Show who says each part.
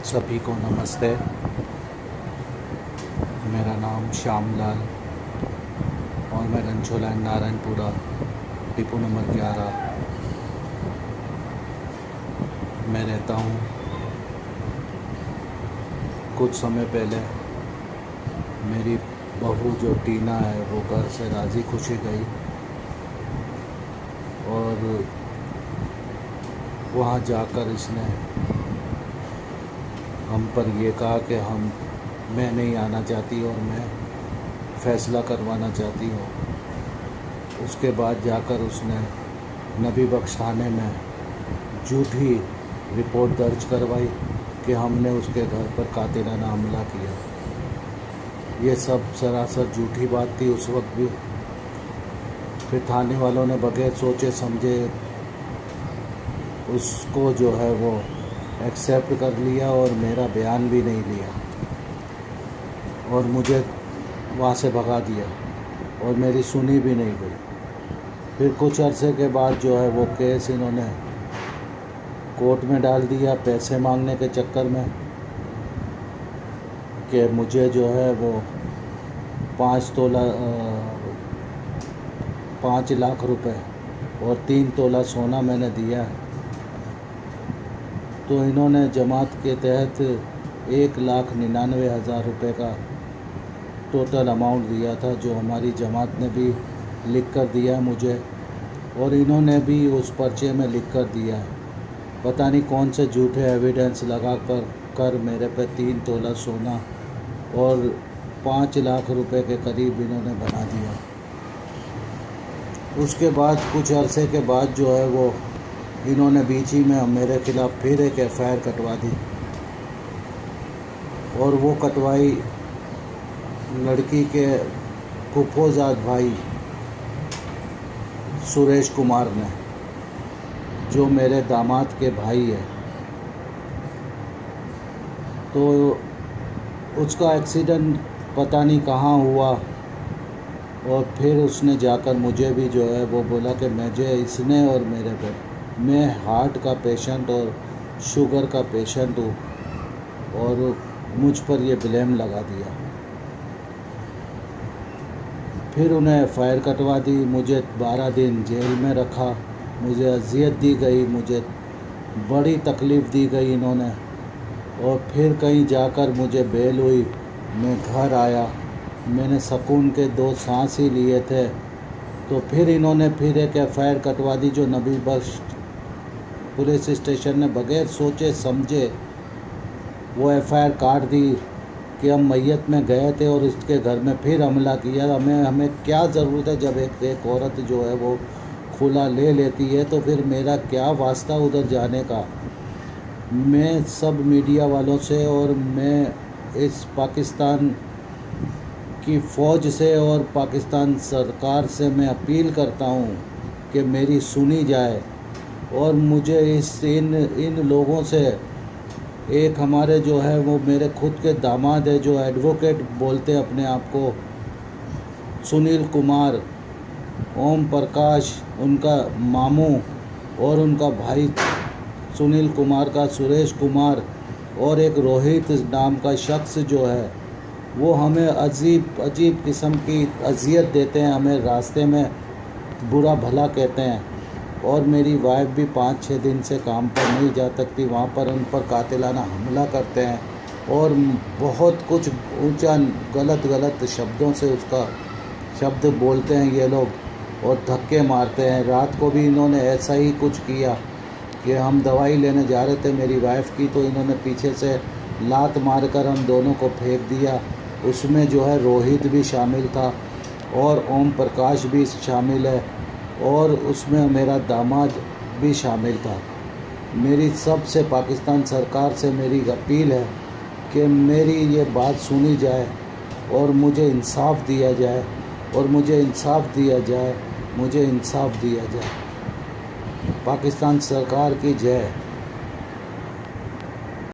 Speaker 1: सभी को नमस्ते। मेरा नाम श्याम लाल और मैं रंछोला नारायणपुरा डिपो नंबर 11 में रहता हूँ। कुछ समय पहले मेरी बहू जो टीना है वो घर से राज़ी खुशी गई और वहाँ जाकर इसने हम पर ये कहा कि मैं नहीं आना चाहती और मैं फ़ैसला करवाना चाहती हूँ। उसके बाद जाकर उसने नबी बख्श थाने में झूठी रिपोर्ट दर्ज करवाई कि हमने उसके घर पर कातिलाना हमला किया। ये सब सरासर झूठी बात थी उस वक्त भी। फिर थाने वालों ने बगैर सोचे समझे उसको जो है वो एक्सेप्ट कर लिया और मेरा बयान भी नहीं लिया और मुझे वहाँ से भगा दिया और मेरी सुनी भी नहीं गई। फिर कुछ अरसे के बाद जो है वो केस इन्होंने कोर्ट में डाल दिया पैसे मांगने के चक्कर में कि मुझे जो है वो 5 लाख रुपए और 3 तोला सोना मैंने दिया। तो इन्होंने जमात के तहत 1,99,000 रुपये का टोटल अमाउंट दिया था, जो हमारी जमात ने भी लिख कर दिया मुझे और इन्होंने भी उस पर्चे में लिख कर दिया। पता नहीं कौन से झूठे एविडेंस लगा कर मेरे पे 3 तोला सोना और 5 लाख रुपए के करीब इन्होंने बना दिया। उसके बाद कुछ अरसे के बाद जो है वो इन्होंने बीच ही में मेरे ख़िलाफ़ फिर एक एफआईआर कटवा दी और वो कटवाई लड़की के फुफोजाद भाई सुरेश कुमार ने, जो मेरे दामाद के भाई है। तो उसका एक्सीडेंट पता नहीं कहाँ हुआ और फिर उसने जाकर मुझे भी जो है वो बोला कि मुझे इसने और मेरे पे, मैं हार्ट का पेशेंट और शुगर का पेशेंट हूँ और मुझ पर ये ब्लेम लगा दिया। फिर उन्हें एफआईआर कटवा दी, मुझे 12 दिन जेल में रखा, मुझे अजियत दी गई, मुझे बड़ी तकलीफ़ दी गई इन्होंने। और फिर कहीं जाकर मुझे बेल हुई, मैं घर आया, मैंने सुकून के 2 सांस ही लिए थे। तो फिर इन्होंने फिर एक एफआईआर कटवा दी, जो नबी बख्श पुलिस स्टेशन ने बगैर सोचे समझे वो एफआईआर काट दी कि हम मैयत में गए थे और इसके घर में फिर हमला किया। हमें क्या ज़रूरत है, जब एक औरत जो है वो खुला ले लेती है तो फिर मेरा क्या वास्ता उधर जाने का। मैं सब मीडिया वालों से और मैं इस पाकिस्तान की फ़ौज से और पाकिस्तान सरकार से मैं अपील करता हूँ कि मेरी सुनी जाए और मुझे इन लोगों से, एक हमारे जो है वो मेरे खुद के दामाद है जो एडवोकेट बोलते हैं अपने आप को, सुनील कुमार, ओम प्रकाश उनका मामू और उनका भाई सुनील कुमार का सुरेश कुमार और एक रोहित नाम का शख्स जो है वो हमें अजीब किस्म की अजियत देते हैं, हमें रास्ते में बुरा भला कहते हैं। और मेरी वाइफ भी 5-6 दिन से काम पर नहीं जा सकती, वहाँ पर उन पर कातिलाना हमला करते हैं और बहुत कुछ ऊंचा गलत शब्दों से उसका शब्द बोलते हैं ये लोग और धक्के मारते हैं। रात को भी इन्होंने ऐसा ही कुछ किया कि हम दवाई लेने जा रहे थे मेरी वाइफ की, तो इन्होंने पीछे से लात मारकर हम दोनों को फेंक दिया। उसमें जो है रोहित भी शामिल था और ओम प्रकाश भी शामिल है और उसमें मेरा दामाद भी शामिल था। मेरी सबसे पाकिस्तान सरकार से मेरी अपील है कि मेरी ये बात सुनी जाए और मुझे इंसाफ दिया जाए और मुझे इंसाफ दिया जाए। पाकिस्तान सरकार की जय।